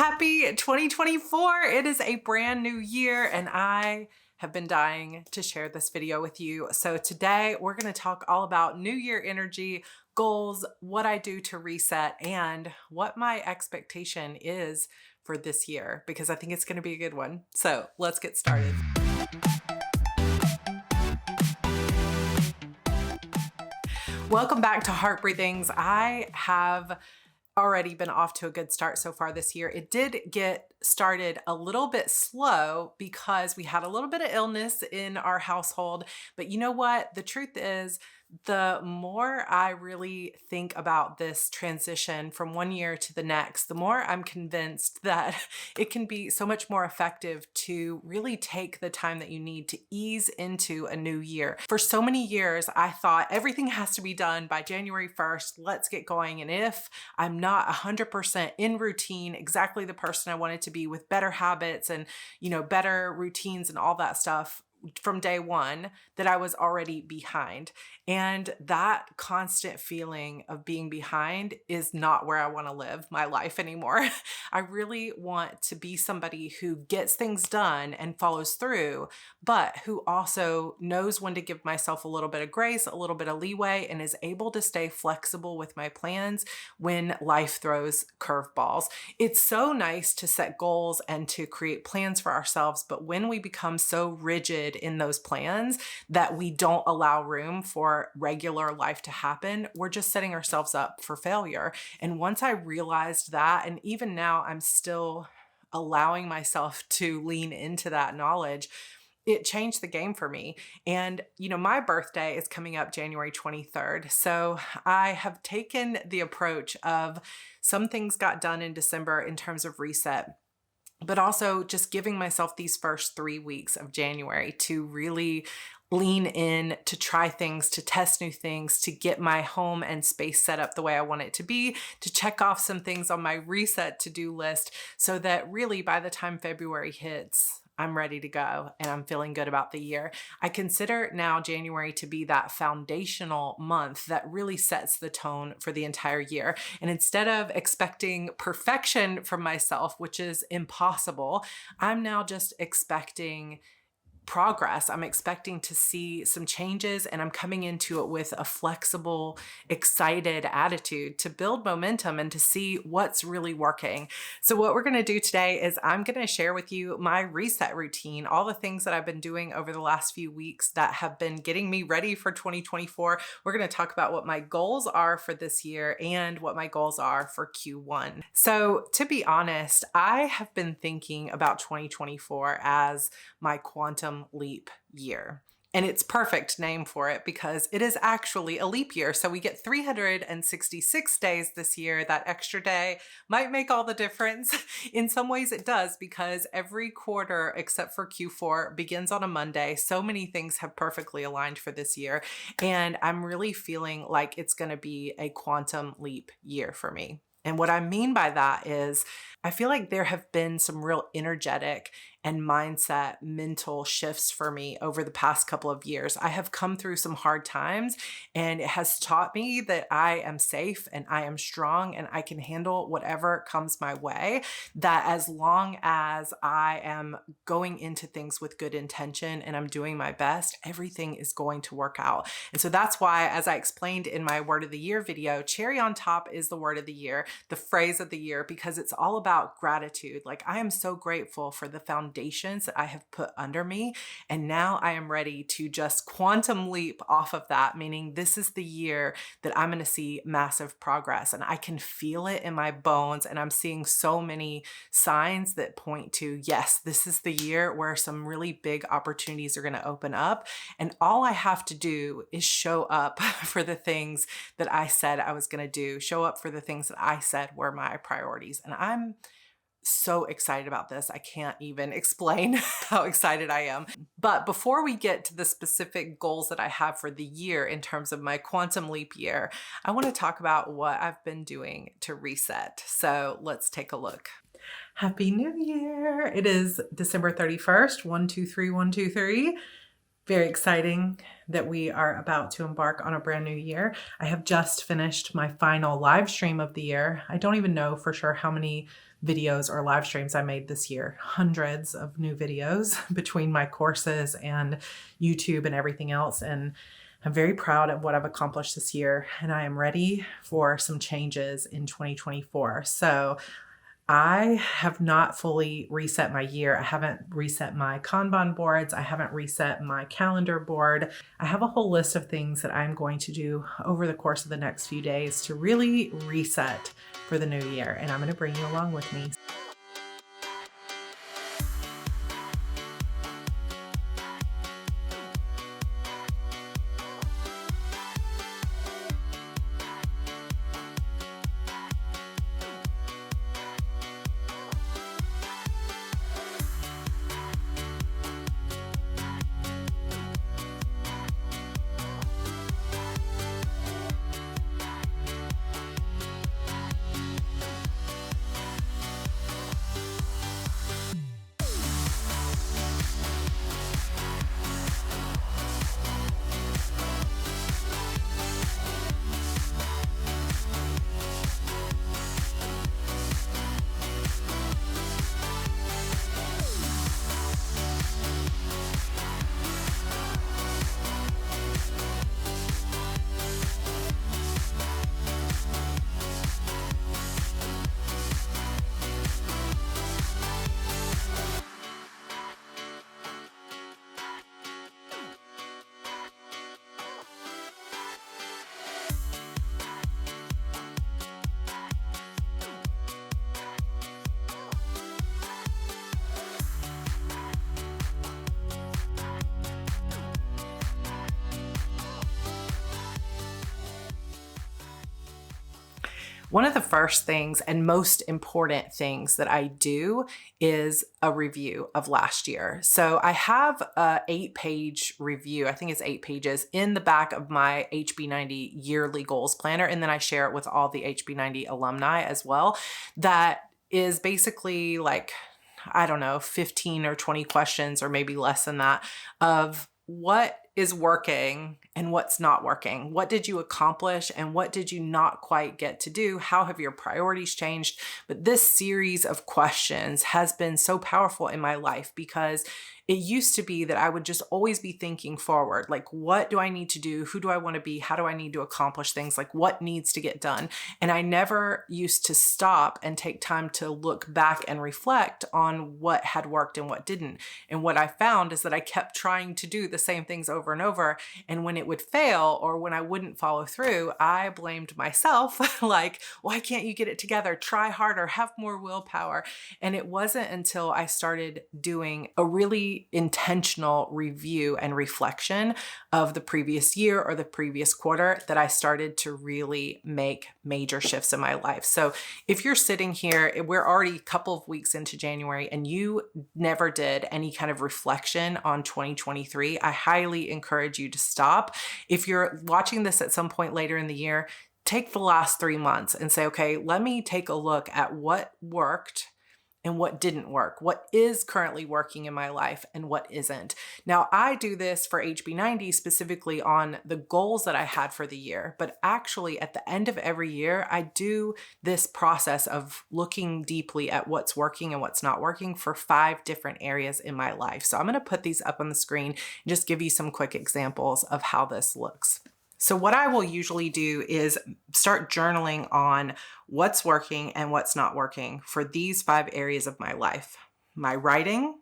Happy 2024. It is a brand new year and I have been dying to share this video with you. So today we're going to talk all about New Year energy, goals, what I do to reset, and what my expectation is for this year, because I think it's going to be a good one. So let's get started. Welcome back to Heart Breathings. I have already been off to a good start so far this year. It did get started a little bit slow because we had a little bit of illness in our household. But you know what? The truth is, the more I really think about this transition from one year to the next, the more I'm convinced that it can be so much more effective to really take the time that you need to ease into a new year. For so many years, I thought everything has to be done by January 1st. Let's get going. And if I'm not 100% in routine, exactly the person I wanted to be with better habits and, better routines and all that stuff from day one, that I was already behind. And that constant feeling of being behind is not where I want to live my life anymore. I really want to be somebody who gets things done and follows through, but who also knows when to give myself a little bit of grace, a little bit of leeway, and is able to stay flexible with my plans when life throws curveballs. It's so nice to set goals and to create plans for ourselves, but when we become so rigid in those plans that we don't allow room for regular life to happen, we're just setting ourselves up for failure. And once I realized that, and even now I'm still allowing myself to lean into that knowledge, it changed the game for me. And, my birthday is coming up January 23rd. So I have taken the approach of some things got done in December in terms of reset, but also just giving myself these first 3 weeks of January to really lean in, to try things, to test new things, to get my home and space set up the way I want it to be, to check off some things on my reset to-do list so that really by the time February hits, I'm ready to go and I'm feeling good about the year. I consider now January to be that foundational month that really sets the tone for the entire year. And instead of expecting perfection from myself, which is impossible, I'm now just expecting progress. I'm expecting to see some changes, and I'm coming into it with a flexible, excited attitude to build momentum and to see what's really working. So what we're going to do today is I'm going to share with you my reset routine, all the things that I've been doing over the last few weeks that have been getting me ready for 2024. We're going to talk about what my goals are for this year and what my goals are for Q1. So to be honest, I have been thinking about 2024 as my quantum leap year. And it's perfect name for it because it is actually a leap year. So we get 366 days this year. That extra day might make all the difference. In some ways it does, because every quarter except for Q4 begins on a Monday. So many things have perfectly aligned for this year. And I'm really feeling like it's going to be a quantum leap year for me. And what I mean by that is I feel like there have been some real energetic and mindset, mental shifts for me over the past couple of years. I have come through some hard times, and it has taught me that I am safe and I am strong and I can handle whatever comes my way. That as long as I am going into things with good intention and I'm doing my best, everything is going to work out. And so that's why, as I explained in my Word of the Year video, cherry on top is the word of the year, the phrase of the year, because it's all about gratitude. Like, I am so grateful for the foundations that I have put under me. And now I am ready to just quantum leap off of that, meaning this is the year that I'm going to see massive progress. And I can feel it in my bones. And I'm seeing so many signs that point to, yes, this is the year where some really big opportunities are going to open up. And all I have to do is show up for the things that I said I was going to do, show up for the things that I said were my priorities. And I'm so excited about this. I can't even explain how excited I am. But before we get to the specific goals that I have for the year in terms of my quantum leap year, I want to talk about what I've been doing to reset. So let's take a look. Happy New Year. It is December 31st, 123, 123. Very exciting that we are about to embark on a brand new year. I have just finished my final live stream of the year. I don't even know for sure how many videos or live streams I made this year. Hundreds of new videos between my courses and YouTube and everything else. And I'm very proud of what I've accomplished this year, and I am ready for some changes in 2024. So I have not fully reset my year. I haven't reset my Kanban boards. I haven't reset my calendar board. I have a whole list of things that I'm going to do over the course of the next few days to really reset for the new year. And I'm going to bring you along with me. One of the first things and most important things that I do is a review of last year. So I have a 8-page review, I think it's 8 pages, in the back of my HB90 yearly goals planner. And then I share it with all the HB90 alumni as well. That is basically like, I don't know, 15 or 20 questions, or maybe less than that, of what is working and what's not working. What did you accomplish and what did you not quite get to do? How have your priorities changed? But this series of questions has been so powerful in my life, because it used to be that I would just always be thinking forward, like, what do I need to do? Who do I want to be? How do I need to accomplish things? Like, what needs to get done? And I never used to stop and take time to look back and reflect on what had worked and what didn't. And what I found is that I kept trying to do the same things over and over. And when it would fail, or when I wouldn't follow through, I blamed myself like, why can't you get it together? Try harder, have more willpower. And it wasn't until I started doing a really intentional review and reflection of the previous year or the previous quarter that I started to really make major shifts in my life. So if you're sitting here, we're already a couple of weeks into January, and you never did any kind of reflection on 2023, I highly encourage you to stop. If you're watching this at some point later in the year, take the last 3 months and say, okay, let me take a look at what worked and what didn't work, what is currently working in my life and what isn't. Now, I do this for HB90 specifically on the goals that I had for the year, but actually at the end of every year, I do this process of looking deeply at what's working and what's not working for 5 different areas in my life. So I'm gonna put these up on the screen and just give you some quick examples of how this looks. So what I will usually do is start journaling on what's working and what's not working for these 5 areas of my life: my writing,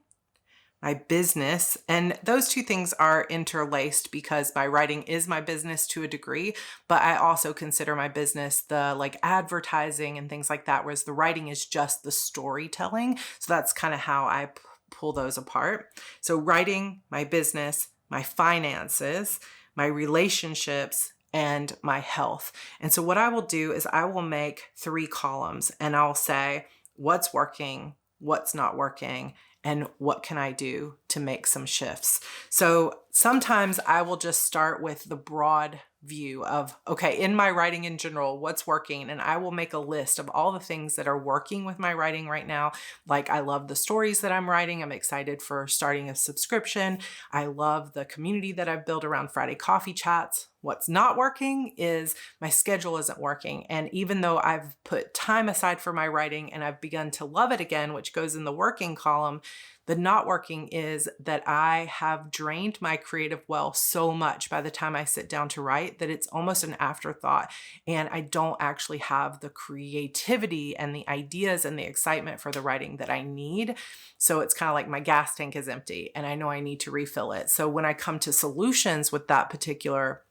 my business, and those 2 things are interlaced because my writing is my business to a degree, but I also consider my business the like advertising and things like that, whereas the writing is just the storytelling. So that's kind of how I pull those apart. So writing, my business, my finances, my relationships, and my health. And so what I will do is I will make 3 columns, and I'll say what's working, what's not working, and what can I do to make some shifts. So sometimes I will just start with the broad view of, okay, in my writing in general, what's working? And I will make a list of all the things that are working with my writing right now. Like, I love the stories that I'm writing. I'm excited for starting a subscription. I love the community that I've built around Friday coffee chats. What's not working is my schedule isn't working. And even though I've put time aside for my writing and I've begun to love it again, which goes in the working column, the not working is that I have drained my creative well so much by the time I sit down to write that it's almost an afterthought. And I don't actually have the creativity and the ideas and the excitement for the writing that I need. So it's kind of like my gas tank is empty and I know I need to refill it. So when I come to solutions with that particular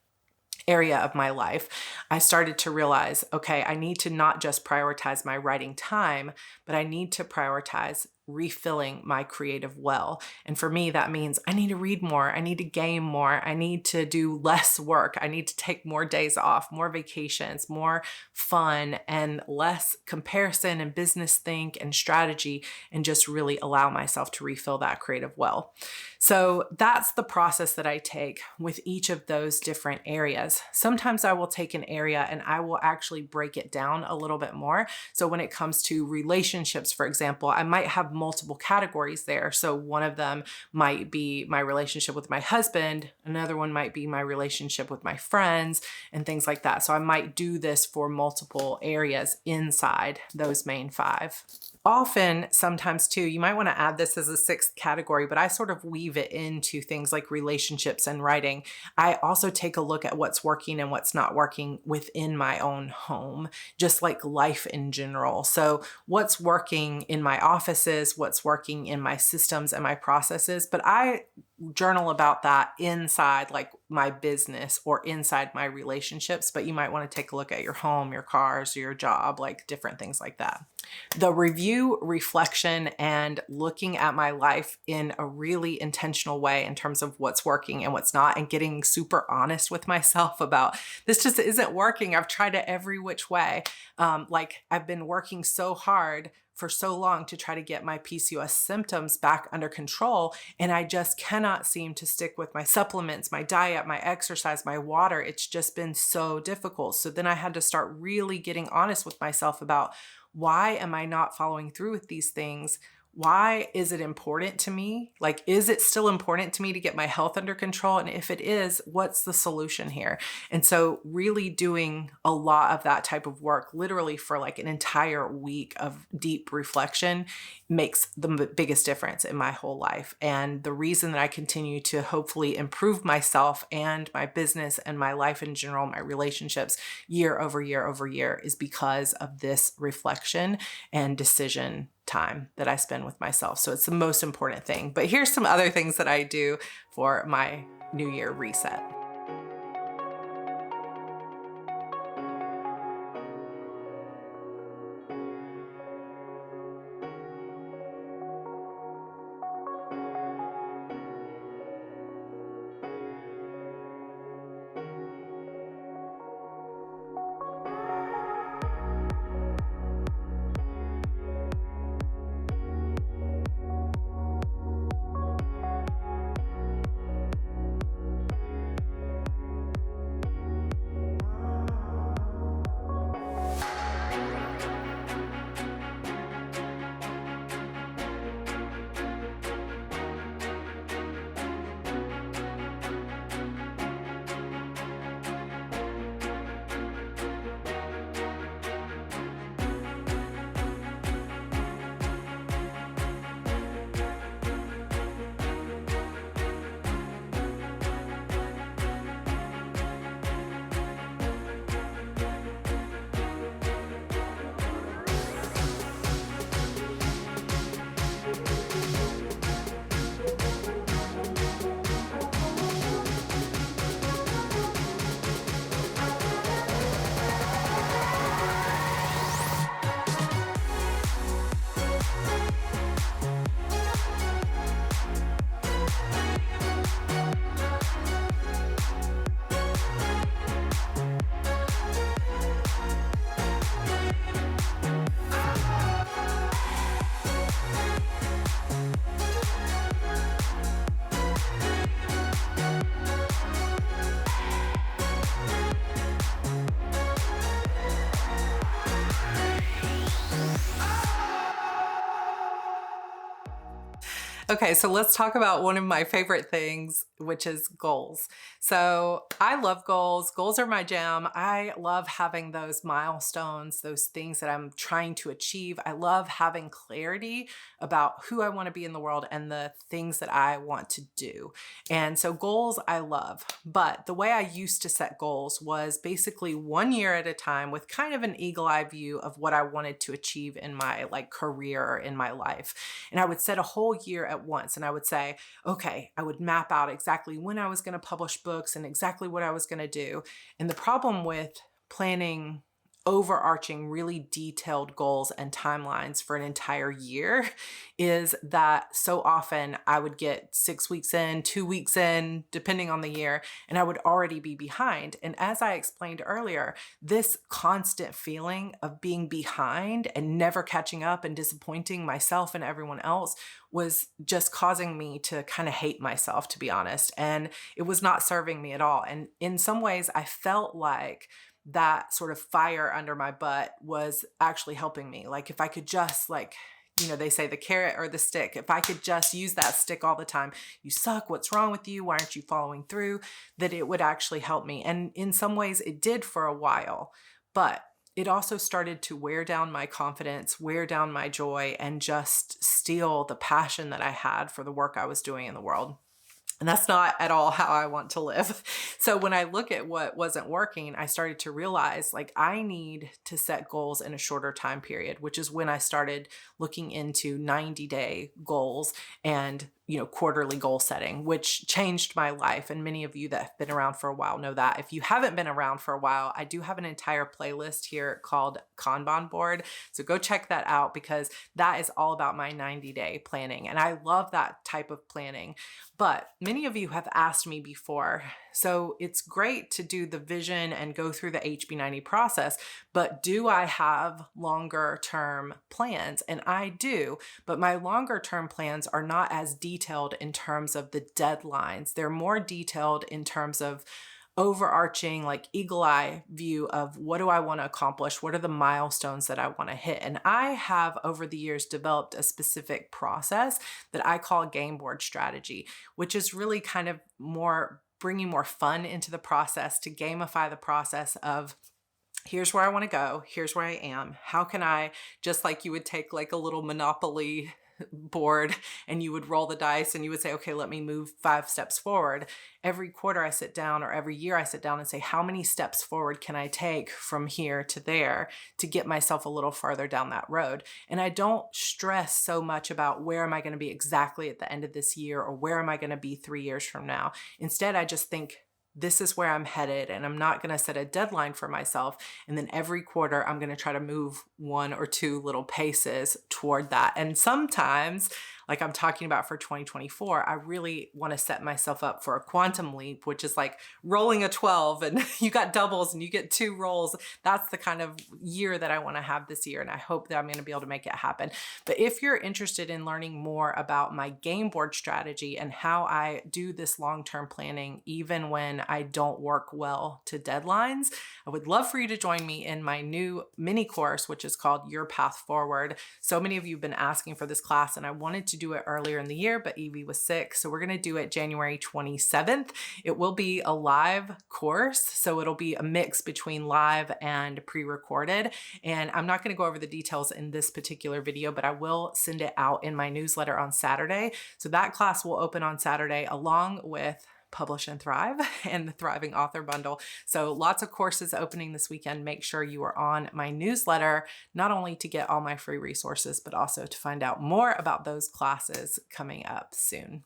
area of my life, I started to realize, okay, I need to not just prioritize my writing time, but I need to prioritize refilling my creative well. And for me, that means I need to read more. I need to game more. I need to do less work. I need to take more days off, more vacations, more fun, and less comparison and business think and strategy, and just really allow myself to refill that creative well. So that's the process that I take with each of those different areas. Sometimes I will take an area and I will actually break it down a little bit more. So when it comes to relationships, for example, I might have multiple categories there. So one of them might be my relationship with my husband. Another one might be my relationship with my friends and things like that. So I might do this for multiple areas inside those main 5. Often, sometimes too, you might want to add this as a 6th category, but I sort of weave it into things like relationships and writing. I also take a look at what's working and what's not working within my own home, just like life in general. So what's working in my offices, what's working in my systems and my processes, but I journal about that inside like my business or inside my relationships, but you might want to take a look at your home, your cars, your job, like different things like that. The review, reflection, and looking at my life in a really intentional way in terms of what's working and what's not, and getting super honest with myself about this just isn't working. I've tried it every which way. Like I've been working so hard for so long to try to get my PCOS symptoms back under control. And I just cannot seem to stick with my supplements, my diet, my exercise, my water. It's just been so difficult. So then I had to start really getting honest with myself about, why am I not following through with these things? Why is it important to me? Like, is it still important to me to get my health under control? And if it is, what's the solution here? And so really doing a lot of that type of work, literally for like an entire week of deep reflection, makes the biggest difference in my whole life. And the reason that I continue to hopefully improve myself and my business and my life in general, my relationships year over year over year, is because of this reflection and decision time that I spend with myself. So it's the most important thing. But here's some other things that I do for my New Year reset. Okay, so let's talk about one of my favorite things, which is goals. So I love goals. Goals are my jam. I love having those milestones, those things that I'm trying to achieve. I love having clarity about who I want to be in the world and the things that I want to do. And so goals I love. But the way I used to set goals was basically 1 year at a time with kind of an eagle eye view of what I wanted to achieve in my career or in my life. And I would set a whole year at once and I would say, okay, I would map out exactly when I was going to publish books and exactly what I was going to do. And the problem with planning overarching, really detailed goals and timelines for an entire year is that so often I would get 6 weeks in, 2 weeks in, depending on the year, and I would already be behind. And as I explained earlier, this constant feeling of being behind and never catching up and disappointing myself and everyone else was just causing me to kind of hate myself, to be honest. And it was not serving me at all. And in some ways, I felt like that sort of fire under my butt was actually helping me. Like if I could just they say the carrot or the stick. If I could just use that stick all the time, you suck, what's wrong with you? Why aren't you following through? That it would actually help me. And in some ways it did for a while, but it also started to wear down my confidence, wear down my joy, and just steal the passion that I had for the work I was doing in the world. And that's not at all how I want to live. So when I look at what wasn't working, I started to realize I need to set goals in a shorter time period, which is when I started looking into 90-day goals and quarterly goal setting, which changed my life. And many of you that have been around for a while know that. If you haven't been around for a while, I do have an entire playlist here called Kanban board. So go check that out because that is all about my 90-day planning. And I love that type of planning. But many of you have asked me before, so it's great to do the vision and go through the HB90 process, but do I have longer term plans? And I do, but my longer term plans are not as detailed in terms of the deadlines. They're more detailed in terms of overarching eagle eye view of what do I want to accomplish? What are the milestones that I want to hit? And I have over the years developed a specific process that I call game board strategy, which is really kind of bringing more fun into the process to gamify the process of here's where I want to go. Here's where I am. How can I, just like you would take a little Monopoly board and you would roll the dice and you would say, okay, let me move 5 steps forward. Every quarter I sit down or every year I sit down and say, how many steps forward can I take from here to there to get myself a little farther down that road? And I don't stress so much about where am I going to be exactly at the end of this year or where am I going to be 3 years from now. Instead, I just think, this is where I'm headed, and I'm not going to set a deadline for myself. And then every quarter, I'm going to try to move 1 or 2 little paces toward that. And sometimes, like I'm talking about for 2024, I really want to set myself up for a quantum leap, which is like rolling a 12 and you got doubles and you get 2 rolls. That's the kind of year that I want to have this year. And I hope that I'm going to be able to make it happen. But if you're interested in learning more about my game board strategy and how I do this long-term planning, even when I don't work well to deadlines, I would love for you to join me in my new mini course, which is called Your Path Forward. So many of you have been asking for this class and I wanted to do it earlier in the year, but Evie was sick. So we're going to do it January 27th. It will be a live course. So it'll be a mix between live and pre-recorded. And I'm not going to go over the details in this particular video, but I will send it out in my newsletter on Saturday. So that class will open on Saturday along with Publish and Thrive and the Thriving Author Bundle. So lots of courses opening this weekend. Make sure you are on my newsletter, not only to get all my free resources, but also to find out more about those classes coming up soon.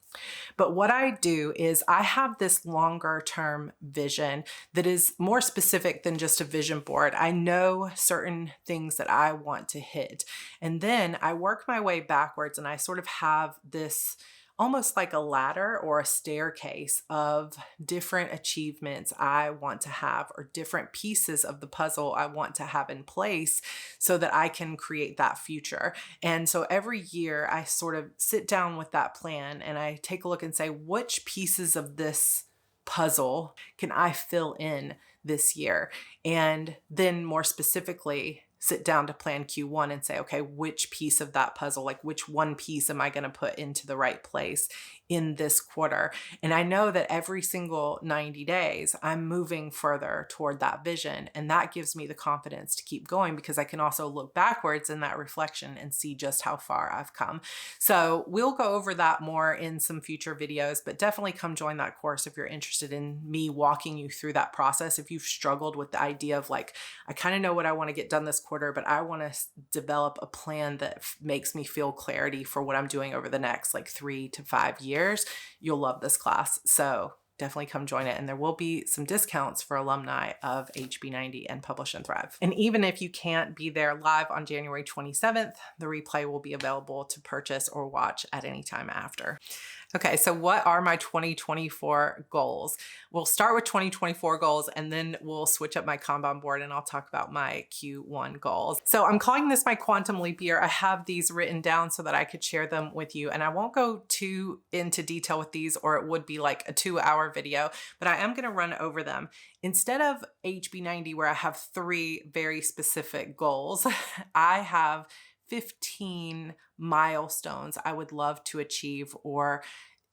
But what I do is I have this longer term vision that is more specific than just a vision board. I know certain things that I want to hit. And then I work my way backwards and I sort of have this almost like a ladder or a staircase of different achievements I want to have or different pieces of the puzzle I want to have in place so that I can create that future. And so every year I sort of sit down with that plan and I take a look and say, which pieces of this puzzle can I fill in this year? And then more specifically, sit down to plan Q1 and say, okay, which piece of that puzzle, like which one piece am I going to put into the right place in this quarter? And I know that every single 90 days, I'm moving further toward that vision. And that gives me the confidence to keep going, because I can also look backwards in that reflection and see just how far I've come. So we'll go over that more in some future videos, but definitely come join that course if you're interested in me walking you through that process. If you've struggled with the idea of like, I kind of know what I want to get done this quarter, but I want to develop a plan that makes me feel clarity for what I'm doing over the next like 3 to 5 years, you'll love this class. So definitely come join it. And there will be some discounts for alumni of HB90 and Publish and Thrive. And even if you can't be there live on January 27th, the replay will be available to purchase or watch at any time after. Okay, so what are my 2024 goals? We'll start with 2024 goals, and then we'll switch up my Kanban board and I'll talk about my Q1 goals. So I'm calling this my quantum leap year. I have these written down so that I could share them with you, and I won't go too into detail with these, or it would be like a 2-hour video, but I am gonna run over them. Instead of HB90, where I have 3 very specific goals, I have 15 milestones I would love to achieve, or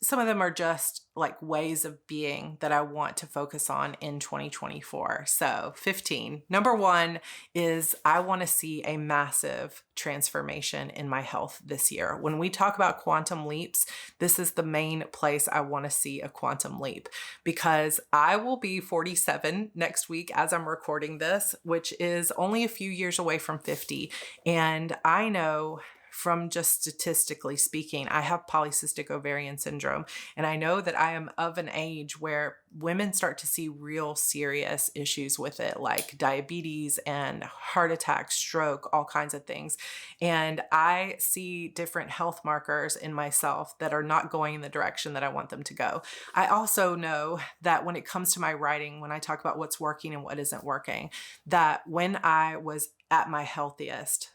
some of them are just like ways of being that I want to focus on in 2024. So 15. Number 1 is I want to see a massive transformation in my health this year. When we talk about quantum leaps, this is the main place I want to see a quantum leap, because I will be 47 next week as I'm recording this, which is only a few years away from 50. And I know from just statistically speaking, I have polycystic ovarian syndrome, and I know that I am of an age where women start to see real serious issues with it, like diabetes and heart attack, stroke, all kinds of things. And I see different health markers in myself that are not going in the direction that I want them to go. I also know that when it comes to my writing, when I talk about what's working and what isn't working, that when I was at my healthiest,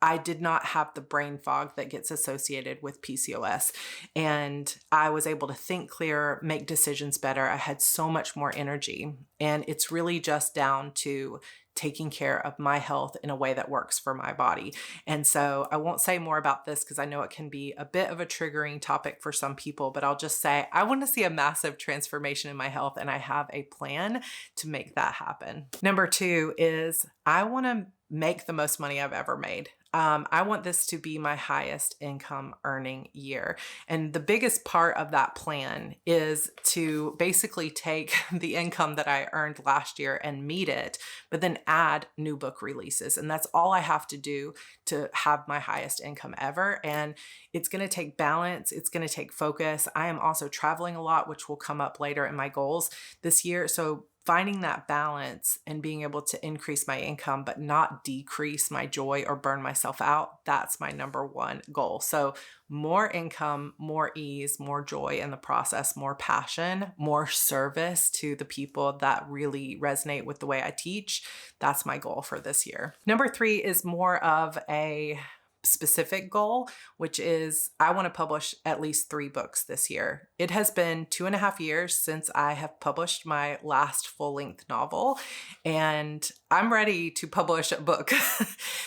I did not have the brain fog that gets associated with PCOS. And I was able to think clearer, make decisions better. I had so much more energy. And it's really just down to taking care of my health in a way that works for my body. And so I won't say more about this because I know it can be a bit of a triggering topic for some people, but I'll just say I want to see a massive transformation in my health, and I have a plan to make that happen. Number 2 is I want to make the most money I've ever made. I want this to be my highest income earning year. And the biggest part of that plan is to basically take the income that I earned last year and meet it, but then add new book releases. And that's all I have to do to have my highest income ever. And it's going to take balance. It's going to take focus. I am also traveling a lot, which will come up later in my goals this year. So finding that balance and being able to increase my income, but not decrease my joy or burn myself out, that's my number 1 goal. So more income, more ease, more joy in the process, more passion, more service to the people that really resonate with the way I teach. That's my goal for this year. Number 3 is more of a specific goal, which is I want to publish at least 3 books this year. It has been 2.5 years since I have published my last full-length novel, and I'm ready to publish a book.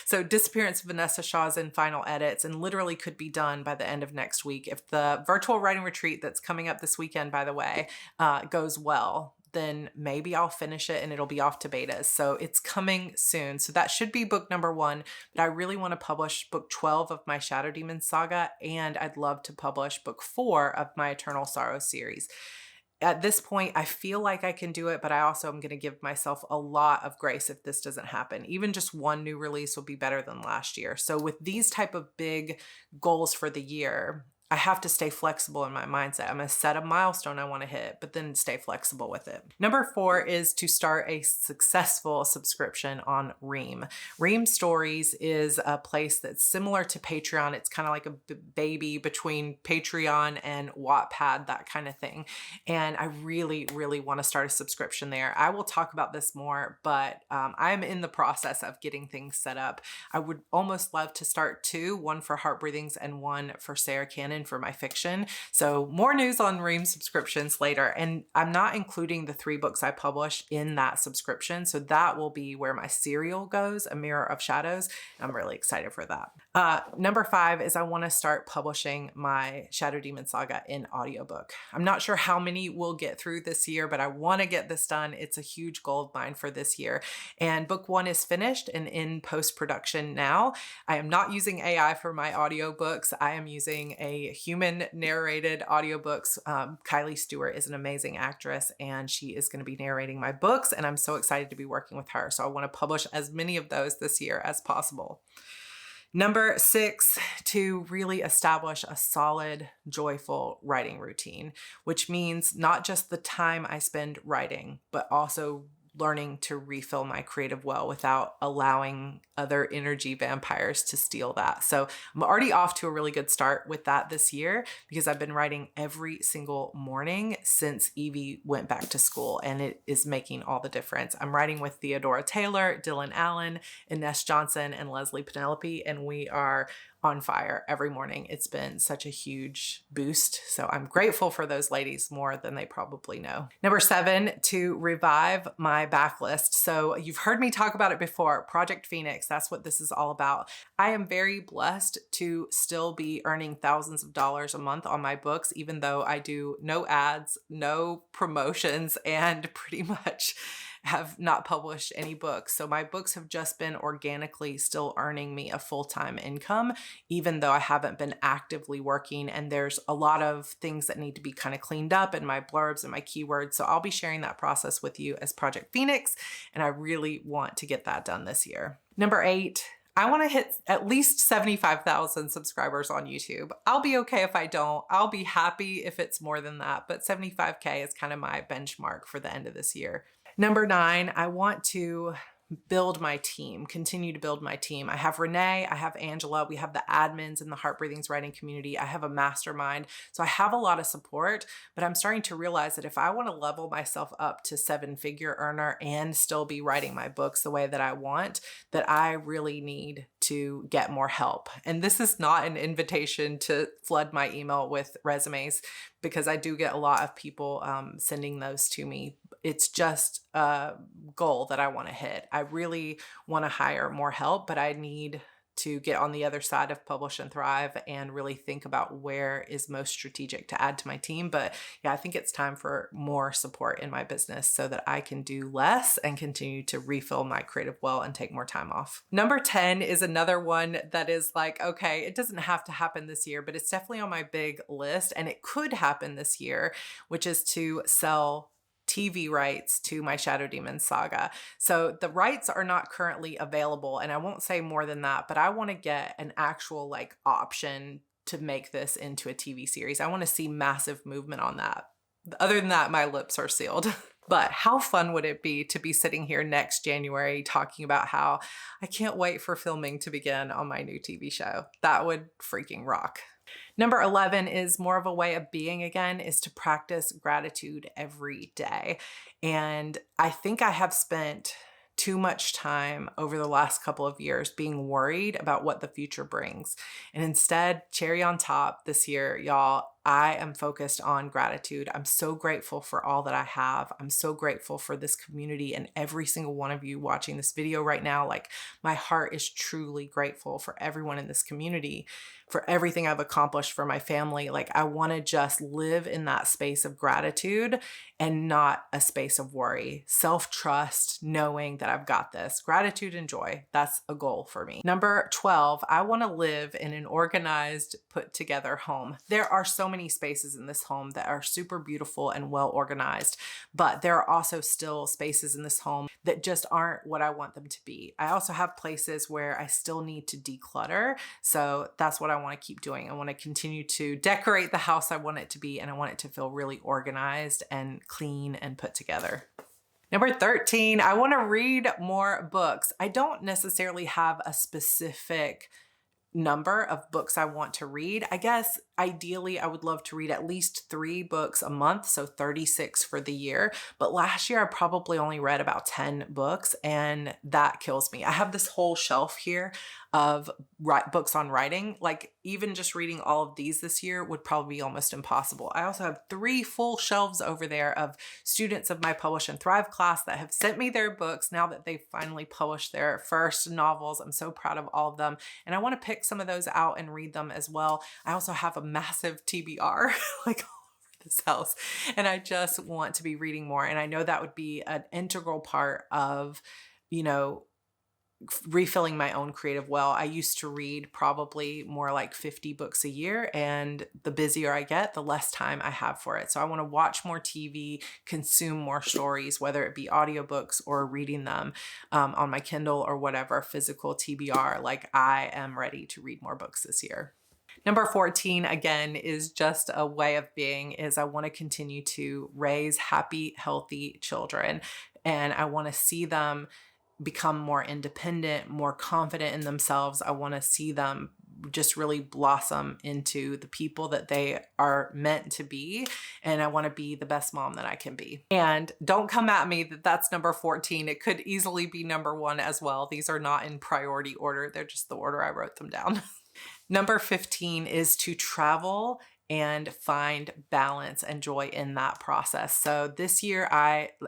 So Disappearance of Vanessa Shaw is in final edits and literally could be done by the end of next week. If the virtual writing retreat that's coming up this weekend, by the way, goes well, then maybe I'll finish it and it'll be off to betas. So it's coming soon. So that should be book number 1, but I really want to publish book 12 of my Shadow Demon saga, and I'd love to publish book 4 of my Eternal Sorrow series. At this point, I feel like I can do it, but I also am going to give myself a lot of grace if this doesn't happen. Even just 1 new release will be better than last year. So with these type of big goals for the year, I have to stay flexible in my mindset. I'm going to set a milestone I want to hit, but then stay flexible with it. Number 4 is to start a successful subscription on Ream. Ream Stories is a place that's similar to Patreon. It's kind of like a baby between Patreon and Wattpad, that kind of thing. And I really, really want to start a subscription there. I will talk about this more, but I'm in the process of getting things set up. I would almost love to start 2, one for Heart Breathings and one for Sarra Cannon, and for my fiction. So more news on Ream subscriptions later. And I'm not including the 3 books I publish in that subscription. So that will be where my serial goes, A Mirror of Shadows. I'm really excited for that. Number 5 is I want to start publishing my Shadow Demon Saga in audiobook. I'm not sure how many we'll get through this year, but I want to get this done. It's a huge goal of mine for this year. And book 1 is finished and in post-production now. I am not using AI for my audiobooks. I am using a human narrated audiobooks. Kylie Stewart is an amazing actress and she is going to be narrating my books, and I'm so excited to be working with her. So I want to publish as many of those this year as possible. Number 6, to really establish a solid, joyful writing routine, which means not just the time I spend writing, but also learning to refill my creative well without allowing other energy vampires to steal that. So I'm already off to a really good start with that this year because I've been writing every single morning since Evie went back to school, and it is making all the difference. I'm writing with Theodora Taylor, Dylan Allen, Ines Johnson, and Leslie Penelope, and we are on fire every morning. It's been such a huge boost. So I'm grateful for those ladies more than they probably know. Number 7, to revive my backlist. So you've heard me talk about it before, Project Phoenix. That's what this is all about. I am very blessed to still be earning thousands of dollars a month on my books, even though I do no ads, no promotions, and pretty much have not published any books. So my books have just been organically still earning me a full-time income, even though I haven't been actively working. And there's a lot of things that need to be kind of cleaned up in my blurbs and my keywords. So I'll be sharing that process with you as Project Phoenix. And I really want to get that done this year. Number 8, I want to hit at least 75,000 subscribers on YouTube. I'll be okay if I don't. I'll be happy if it's more than that, but 75K is kind of my benchmark for the end of this year. Number 9, I want to build my team, continue to build my team. I have Renee, I have Angela, we have the admins in the Heart Breathings writing community. I have a mastermind. So I have a lot of support, but I'm starting to realize that if I want to level myself up to 7-figure earner and still be writing my books the way that I want, that I really need to get more help. And this is not an invitation to flood my email with resumes, because I do get a lot of people sending those to me. It's just a goal that I want to hit. I really want to hire more help, but I need to get on the other side of Publish and Thrive and really think about where is most strategic to add to my team. But yeah, I think it's time for more support in my business so that I can do less and continue to refill my creative well and take more time off. Number 10 is another one that is like, okay, it doesn't have to happen this year, but it's definitely on my big list, and it could happen this year, which is to sell TV rights to my Shadow Demon Saga. So the rights are not currently available, and I won't say more than that, but I want to get an actual like option to make this into a TV series. I want to see massive movement on that. Other than that, my lips are sealed. But how fun would it be to be sitting here next January talking about how I can't wait for filming to begin on my new TV show? That would freaking rock. Number 11 is more of a way of being again, is to practice gratitude every day. And I think I have spent too much time over the last couple of years being worried about what the future brings. And instead, cherry on top this year, y'all, I am focused on gratitude. I'm so grateful for all that I have. I'm so grateful for this community and every single one of you watching this video right now. Like, my heart is truly grateful for everyone in this community, for everything I've accomplished for my family. Like, I want to just live in that space of gratitude and not a space of worry. Self-trust, knowing that I've got this. Gratitude and joy. That's a goal for me. Number 12, I want to live in an organized, put together home. There are so many spaces in this home that are super beautiful and well organized, but there are also still spaces in this home that just aren't what I want them to be. I also have places where I still need to declutter. So that's what I want to keep doing. I want to continue to decorate the house I want it to be, and I want it to feel really organized and clean and put together. Number 13, I want to read more books. I don't necessarily have a specific number of books I want to read. I guess Ideally, I would love to read at least 3 books a month, so 36 for the year. But last year, I probably only read about 10 books, and that kills me. I have this whole shelf here of books on writing. Like, even just reading all of these this year would probably be almost impossible. I also have 3 full shelves over there of students of my Publish and Thrive class that have sent me their books now that they've finally published their first novels. I'm so proud of all of them. And I want to pick some of those out and read them as well. I also have a massive TBR like all over this house, and I just want to be reading more. And I know that would be an integral part of, you know, refilling my own creative well. I used to read probably more like 50 books a year, and the busier I get, the less time I have for it. So I want to watch more TV, consume more stories, whether it be audiobooks or reading them on my Kindle or whatever, physical TBR. Like, I am ready to read more books this year. Number 14, again, is just a way of being, is I want to continue to raise happy, healthy children. And I want to see them become more independent, more confident in themselves. I want to see them just really blossom into the people that they are meant to be. And I want to be the best mom that I can be. And don't come at me that that's number 14. It could easily be number 1 as well. These are not in priority order. They're just the order I wrote them down. Number 15 is to travel and find balance and joy in that process. So this year,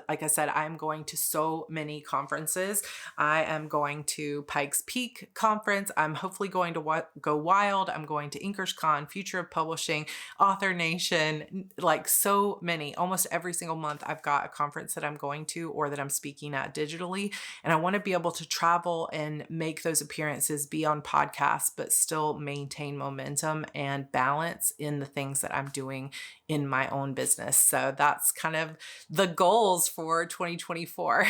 like I said, I'm going to so many conferences. I am going to Pikes Peak conference. I'm hopefully going to Go Wild. I'm going to InkersCon, Future of Publishing, Author Nation, like so many. Almost every single month, I've got a conference that I'm going to or that I'm speaking at digitally. And I want to be able to travel and make those appearances, be on podcasts, but still maintain momentum and balance in the things that I'm doing in my own business. So that's kind of the goals for 2024.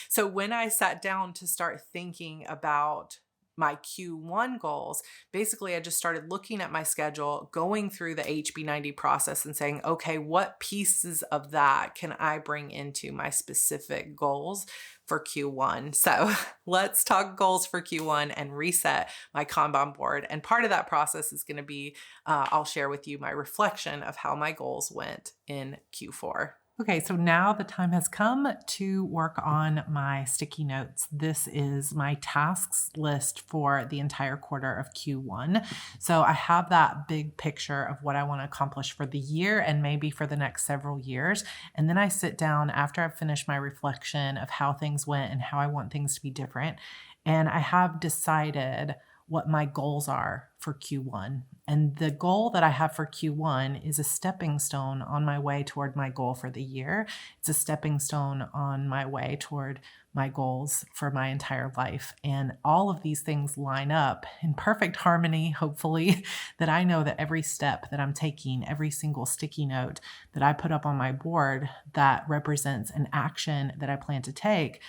So when I sat down to start thinking about my Q1 goals, basically I just started looking at my schedule, going through the HB90 process and saying, okay, what pieces of that can I bring into my specific goals for Q1? So let's talk goals for Q1 and reset my Kanban board. And part of that process is going to be, I'll share with you my reflection of how my goals went in Q4. Okay, so now the time has come to work on my sticky notes. This is my tasks list for the entire quarter of Q1. So I have that big picture of what I want to accomplish for the year and maybe for the next several years. And then I sit down after I've finished my reflection of how things went and how I want things to be different. And I have decided what my goals are for Q1. And the goal that I have for Q1 is a stepping stone on my way toward my goal for the year. It's a stepping stone on my way toward my goals for my entire life. And all of these things line up in perfect harmony, hopefully, that I know that every step that I'm taking, every single sticky note that I put up on my board that represents an action that I plan to take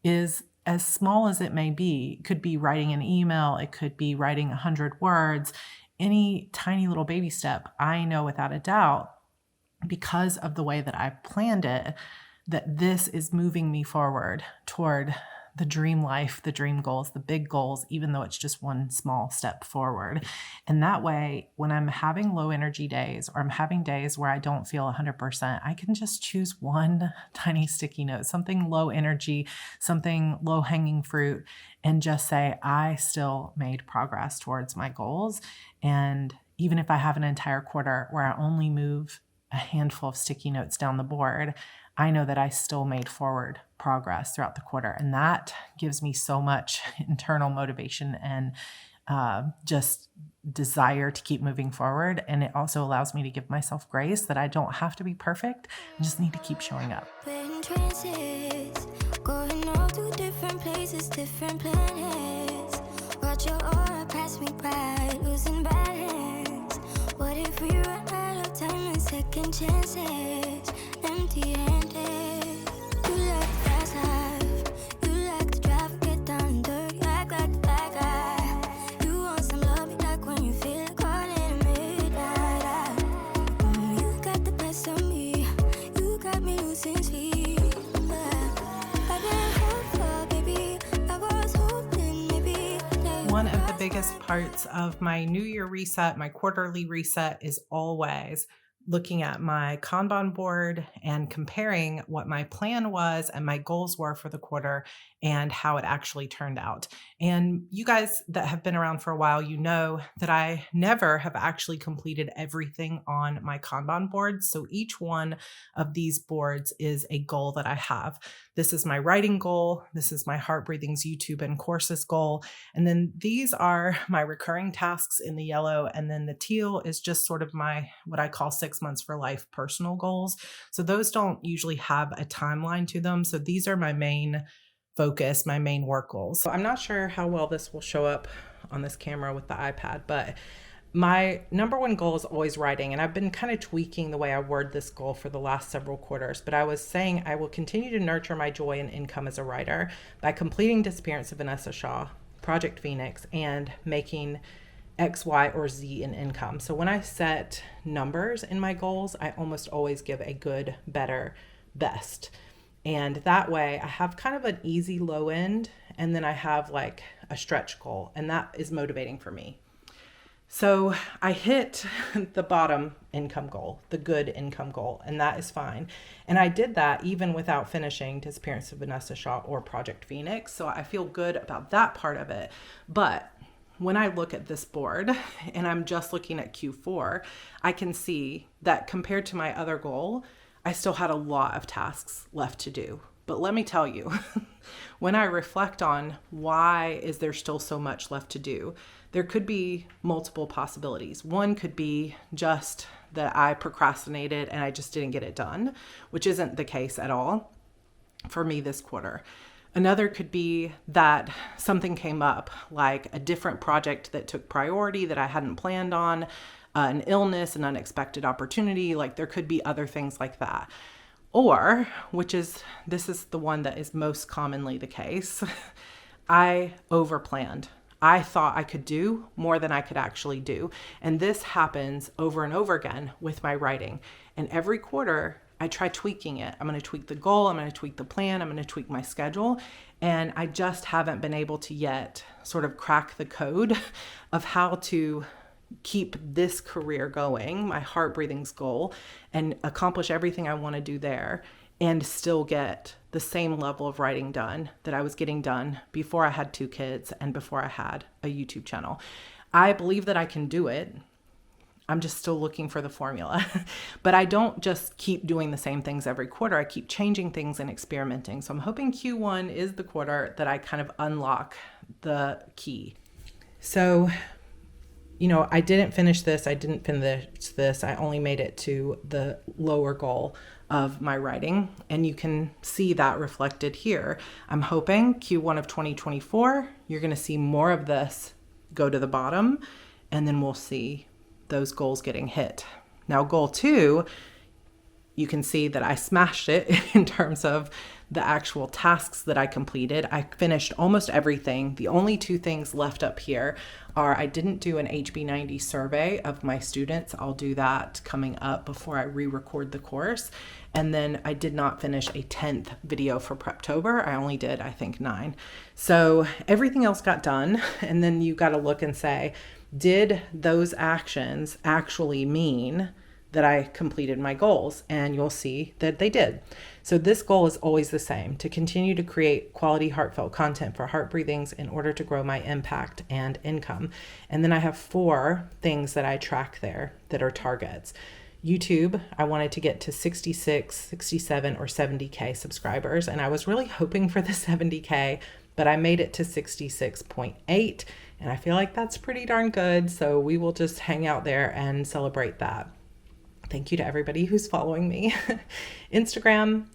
is as small as it may be. It could be writing an email. It could be writing 100 words. Any tiny little baby step, I know without a doubt, because of the way that I planned it, that this is moving me forward toward the dream life, the dream goals, the big goals, even though it's just one small step forward. And that way, when I'm having low energy days or I'm having days where I don't feel 100%, I can just choose one tiny sticky note, something low energy, something low hanging fruit, and just say, I still made progress towards my goals. And even if I have an entire quarter where I only move a handful of sticky notes down the board, I know that I still made forward progress throughout the quarter. And that gives me so much internal motivation and just desire to keep moving forward. And it also allows me to give myself grace that I don't have to be perfect. I just need to keep showing up. Going all to different places, different planets. Watch your aura pass me by, losing balance. What if we run out of time and second chances? Empty-handed. You like fast life. You like to drive, get down and dirty, like the bad guy. You want some love, like when you feel caught in the midnight. You got the best of me. You got me losing sleep. One of the biggest parts of my New Year reset, my quarterly reset, is always looking at my Kanban board and comparing what my plan was and my goals were for the quarter and how it actually turned out. And you guys that have been around for a while, you know that I never have actually completed everything on my Kanban board. So each one of these boards is a goal that I have. This is my writing goal. This is my Heart Breathings YouTube and courses goal. And then these are my recurring tasks in the yellow. And then the teal is just sort of my, what I call 6 months for life personal goals. So those don't usually have a timeline to them. So these are my main focus, my main work goals. So I'm not sure how well this will show up on this camera with the iPad, but my number one goal is always writing. And I've been kind of tweaking the way I word this goal for the last several quarters, but I was saying I will continue to nurture my joy and income as a writer by completing Disappearance of Vanessa Shaw, Project Phoenix, and making X, Y, or Z in income. So when I set numbers in my goals, I almost always give a good, better, best. And that way I have kind of an easy low end, and then I have like a stretch goal, and that is motivating for me. So I hit the bottom income goal, the good income goal, and that is fine. And I did that even without finishing Disappearance of Vanessa Shaw or Project Phoenix. So I feel good about that part of it. But when I look at this board and I'm just looking at Q4, I can see that compared to my other goal, I still had a lot of tasks left to do. But let me tell you, when I reflect on why is there still so much left to do, there could be multiple possibilities. One could be just that I procrastinated and I just didn't get it done, which isn't the case at all for me this quarter. Another could be that something came up, like a different project that took priority that I hadn't planned on, an illness, an unexpected opportunity. Like there could be other things like that. Or, this is the one that is most commonly the case, I overplanned. I thought I could do more than I could actually do. And this happens over and over again with my writing. And every quarter, I try tweaking it. I'm going to tweak the goal. I'm going to tweak the plan. I'm going to tweak my schedule. And I just haven't been able to yet sort of crack the code of how to keep this career going, my Heart Breathings goal, and accomplish everything I want to do there and still get the same level of writing done that I was getting done before I had 2 kids and before I had a YouTube channel. I believe that I can do it. I'm just still looking for the formula. But I don't just keep doing the same things every quarter. I keep changing things and experimenting. So I'm hoping Q1 is the quarter that I kind of unlock the key. So I didn't finish this. I only made it to the lower goal of my writing. And you can see that reflected here. I'm hoping Q1 of 2024, you're going to see more of this go to the bottom, and then we'll see those goals getting hit. Now, goal 2, you can see that I smashed it in terms of the actual tasks that I completed. I finished almost everything. The only 2 things left up here are I didn't do an HB90 survey of my students. I'll do that coming up before I re-record the course. And then I did not finish a 10th video for Preptober. I only did, I think, 9. So everything else got done. And then you got to look and say, did those actions actually mean that I completed my goals? And you'll see that they did. So this goal is always the same: to continue to create quality, heartfelt content for Heart Breathings in order to grow my impact and income. And then I have 4 things that I track there that are targets. YouTube, I wanted to get to 66, 67, or 70K subscribers. And I was really hoping for the 70K, but I made it to 66.8. And I feel like that's pretty darn good. So we will just hang out there and celebrate that. Thank you to everybody who's following me. Instagram,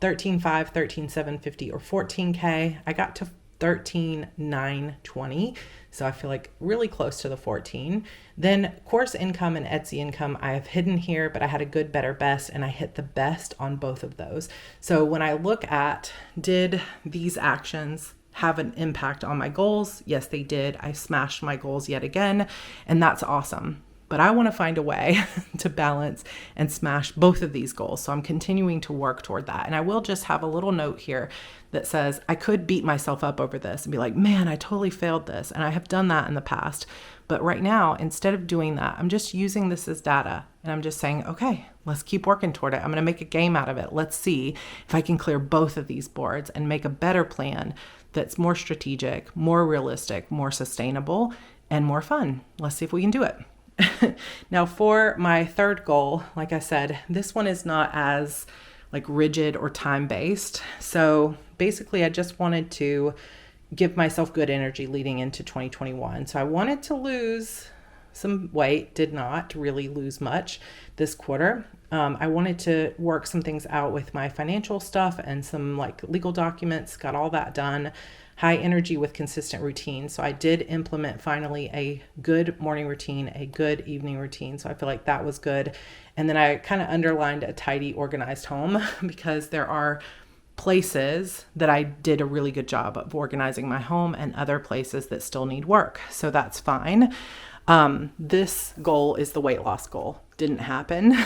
13.5, 13.750, or 14K. I got to 13.920. So I feel like really close to the 14. Then course income and Etsy income I have hidden here, but I had a good, better, best, and I hit the best on both of those. So when I look at, did these actions have an impact on my goals? Yes, they did. I smashed my goals yet again, and that's awesome. but I want to find a way to balance and smash both of these goals. So I'm continuing to work toward that. And I will just have a little note here that says I could beat myself up over this and be like, man, I totally failed this. And I have done that in the past. But right now, instead of doing that, I'm just using this as data. And I'm just saying, okay, let's keep working toward it. I'm going to make a game out of it. Let's see if I can clear both of these boards and make a better plan that's more strategic, more realistic, more sustainable, and more fun. Let's see if we can do it. Now for my third goal, like I said, this one is not as like rigid or time-based. So basically I just wanted to give myself good energy leading into 2021. So I wanted to lose some weight, did not really lose much this quarter. I wanted to work some things out with my financial stuff and some like legal documents, got all that done. High energy with consistent routine. So I did implement finally a good morning routine, a good evening routine. So I feel like that was good. And then I kind of underlined a tidy, organized home because there are places that I did a really good job of organizing my home and other places that still need work. So that's fine. This goal is the weight loss goal. Didn't happen.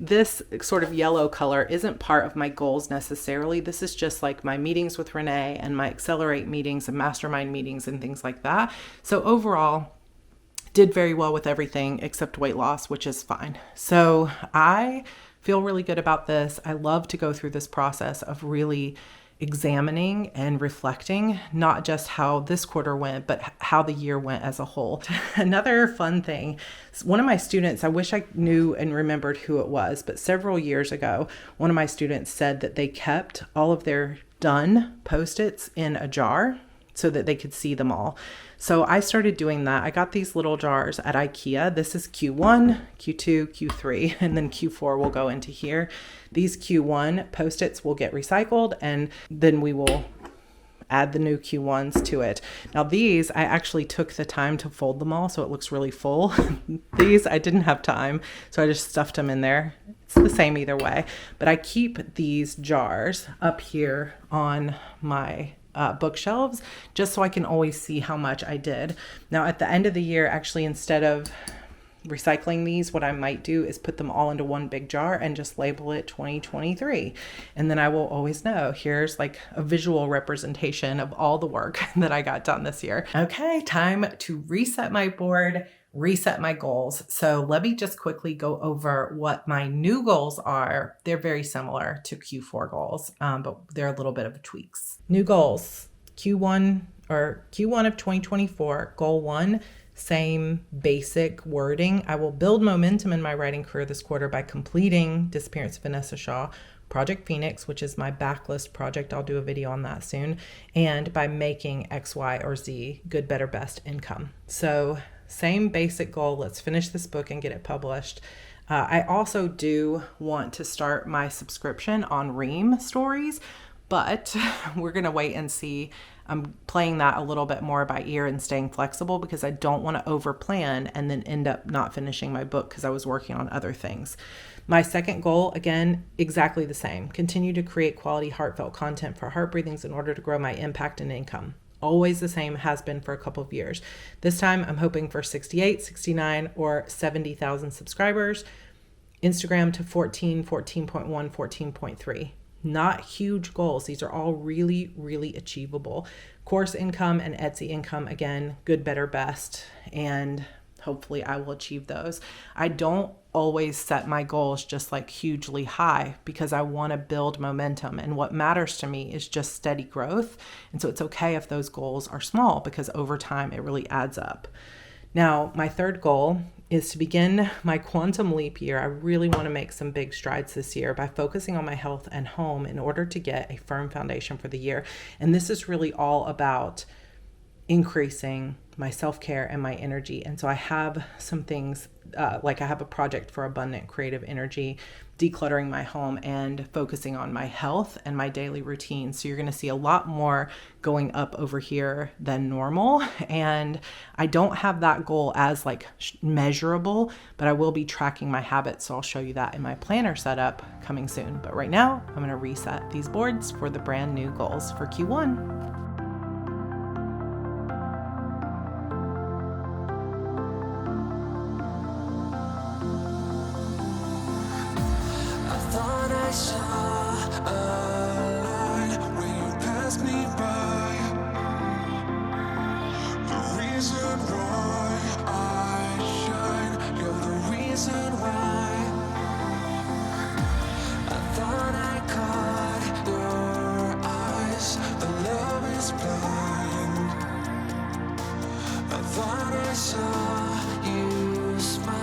This sort of yellow color isn't part of my goals necessarily. This is just like my meetings with Renee and my Accelerate meetings and mastermind meetings and things like that. So overall, did very well with everything except weight loss, which is fine. So I feel really good about this. I love to go through this process of really examining and reflecting, not just how this quarter went, but how the year went as a whole. Another fun thing, one of my students, I wish I knew and remembered who it was, but several years ago, one of my students said that they kept all of their done Post-its in a jar so that they could see them all. So I started doing that. I got these little jars at IKEA. This is Q1, Q2, Q3, and then Q4 will go into here. These Q1 Post-its will get recycled and then we will add the new Q1s to it. Now these, I actually took the time to fold them all so it looks really full. These, I didn't have time, so I just stuffed them in there. It's the same either way, but I keep these jars up here on my bookshelves just so I can always see how much I did. Now at the end of the year, actually, instead of recycling these, what I might do is put them all into one big jar and just label it 2023. And then I will always know here's like a visual representation of all the work that I got done this year. Okay, time to reset my board, reset my goals. So let me just quickly go over what my new goals are. They're very similar to Q4 goals, but they're a little bit of tweaks. New goals, Q1 of 2024, goal 1, same basic wording. I will build momentum in my writing career this quarter by completing Disappearance of Vanessa Shaw, Project Phoenix, which is my backlist project. I'll do a video on that soon. And by making X, Y, or Z, good, better, best income. So same basic goal. Let's finish this book and get it published. I also do want to start my subscription on Ream stories, but we're going to wait and see. I'm playing that a little bit more by ear and staying flexible because I don't want to over plan and then end up not finishing my book because I was working on other things. My second goal, again, exactly the same. Continue to create quality, heartfelt content for Heart Breathings in order to grow my impact and income. Always the same, has been for a couple of years. This time I'm hoping for 68, 69, or 70,000 subscribers. Instagram to 14, 14.1, 14.3. Not huge goals. These are all really, really achievable. Course income and Etsy income, again, good, better, best. And hopefully I will achieve those. I don't always set my goals just like hugely high because I want to build momentum. And what matters to me is just steady growth. And so it's okay if those goals are small because over time it really adds up. Now, my third goal is to begin my quantum leap year. I really want to make some big strides this year by focusing on my health and home in order to get a firm foundation for the year. And this is really all about increasing my self-care and my energy. And so I have some things, like I have a project for abundant creative energy, decluttering my home and focusing on my health and my daily routine. So you're going to see a lot more going up over here than normal. And I don't have that goal as like measurable, but I will be tracking my habits. So I'll show you that in my planner setup coming soon. But right now I'm going to reset these boards for the brand new goals for Q1. saw you smile.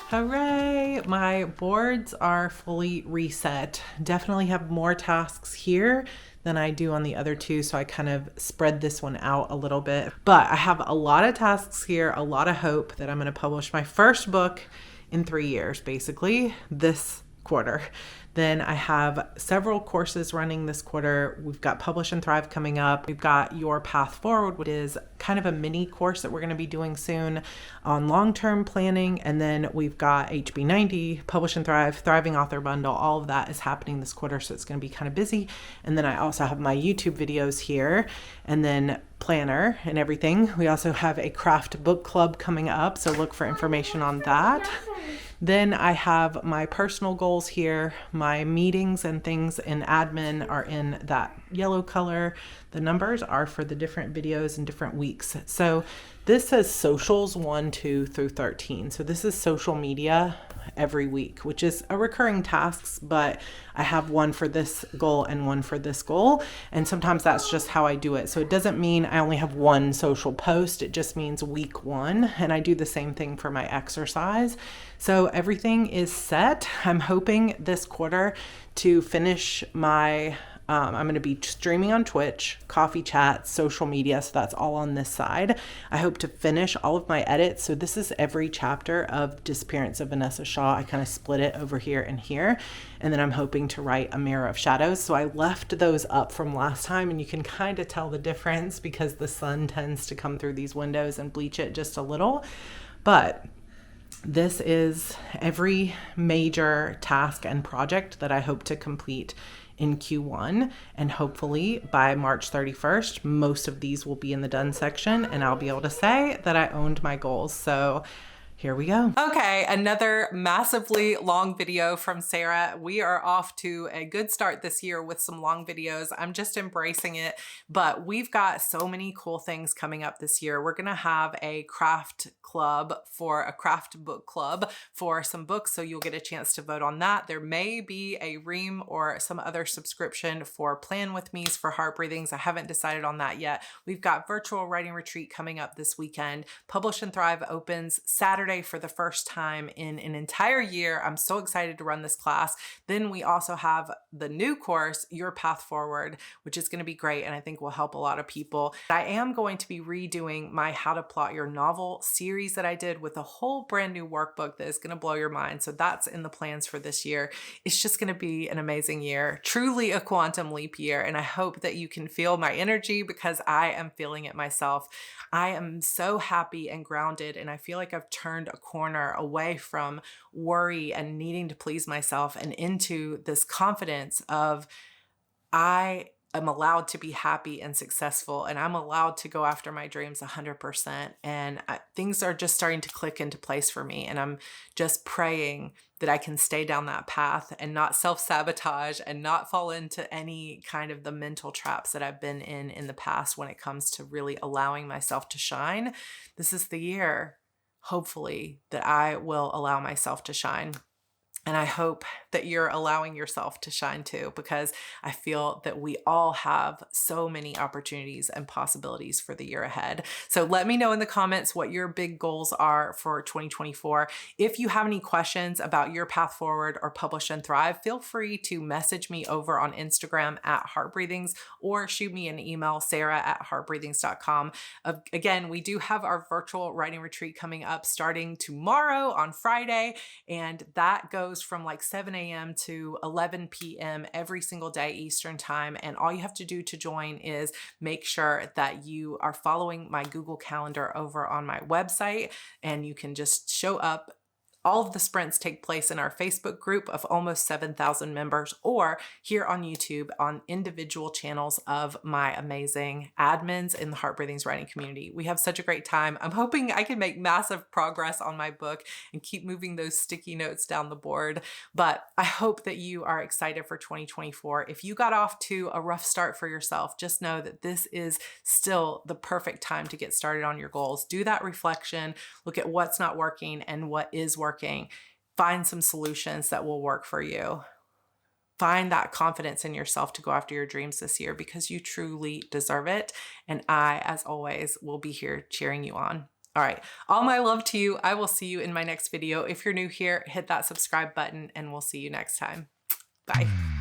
Hooray! My boards are fully reset. Definitely have more tasks here than I do on the other two, so I kind of spread this one out a little bit. But I have a lot of tasks here, a lot of hope that I'm going to publish my first book in 3 years, basically, this quarter. Then I have several courses running this quarter. We've got Publish and Thrive coming up. We've got Your Path Forward, which is kind of a mini course that we're going to be doing soon on long-term planning. And then we've got HB90, Publish and Thrive, Thriving Author Bundle. All of that is happening this quarter, so it's going to be kind of busy. And then I also have my YouTube videos here, and then planner and everything. We also have a craft book club coming up, so look for information on that. Then I have my personal goals here. My meetings and things in admin are in that yellow color. The numbers are for the different videos and different weeks. So this says socials 1, 2 through 13. So this is social media every week, which is a recurring task, but I have one for this goal and one for this goal. And sometimes that's just how I do it. So it doesn't mean I only have one social post. It just means week 1. And I do the same thing for my exercise. So everything is set. I'm hoping this quarter to finish my I'm going to be streaming on Twitch, coffee chat, social media. So that's all on this side. I hope to finish all of my edits. So this is every chapter of Disappearance of Vanessa Shaw. I kind of split it over here and here. And then I'm hoping to write A Mirror of Shadows. So I left those up from last time, and you can kind of tell the difference because the sun tends to come through these windows and bleach it just a little. But this is every major task and project that I hope to complete in Q1, and hopefully by March 31st, most of these will be in the done section, and I'll be able to say that I owned my goals. So here we go. Okay, another massively long video from Sarah. We are off to a good start this year with some long videos. I'm just embracing it, but we've got so many cool things coming up this year. We're gonna have a craft book club for some books, so you'll get a chance to vote on that. There may be a Ream or some other subscription for Plan With Me's for Heart Breathings. I haven't decided on that yet. We've got virtual writing retreat coming up this weekend. Publish and Thrive opens Saturday for the first time in an entire year. I'm so excited to run this class. Then we also have the new course, Your Path Forward, which is going to be great and I think will help a lot of people. I am going to be redoing my How to Plot Your Novel series that I did with a whole brand new workbook that is going to blow your mind. So that's in the plans for this year. It's just going to be an amazing year, truly a quantum leap year. And I hope that you can feel my energy because I am feeling it myself. I am so happy and grounded, and I feel like I've turned a corner away from worry and needing to please myself and into this confidence of I am allowed to be happy and successful, and I'm allowed to go after my dreams 100%. And things are just starting to click into place for me. And I'm just praying that I can stay down that path and not self-sabotage and not fall into any kind of the mental traps that I've been in the past when it comes to really allowing myself to shine. This is the year, hopefully, that I will allow myself to shine. And I hope that you're allowing yourself to shine too, because I feel that we all have so many opportunities and possibilities for the year ahead. So let me know in the comments what your big goals are for 2024. If you have any questions about Your Path Forward or Publish and Thrive, feel free to message me over on Instagram at Heartbreathings or shoot me an email, sarah@heartbreathings.com. Again, we do have our virtual writing retreat coming up starting tomorrow on Friday, and that goes from like 7 a.m. to 11 p.m. every single day Eastern time. And all you have to do to join is make sure that you are following my Google Calendar over on my website, and you can just show up All of the sprints take place in our Facebook group of almost 7,000 members, or here on YouTube on individual channels of my amazing admins in the Heart Breathings writing community. We have such a great time. I'm hoping I can make massive progress on my book and keep moving those sticky notes down the board. But I hope that you are excited for 2024. If you got off to a rough start for yourself, just know that this is still the perfect time to get started on your goals. Do that reflection, look at what's not working and what is working. Find some solutions that will work for you. Find that confidence in yourself to go after your dreams this year because you truly deserve it. And I, as always, will be here cheering you on. All right, all my love to you. I will see you in my next video. If you're new here, hit that subscribe button and we'll see you next time. Bye.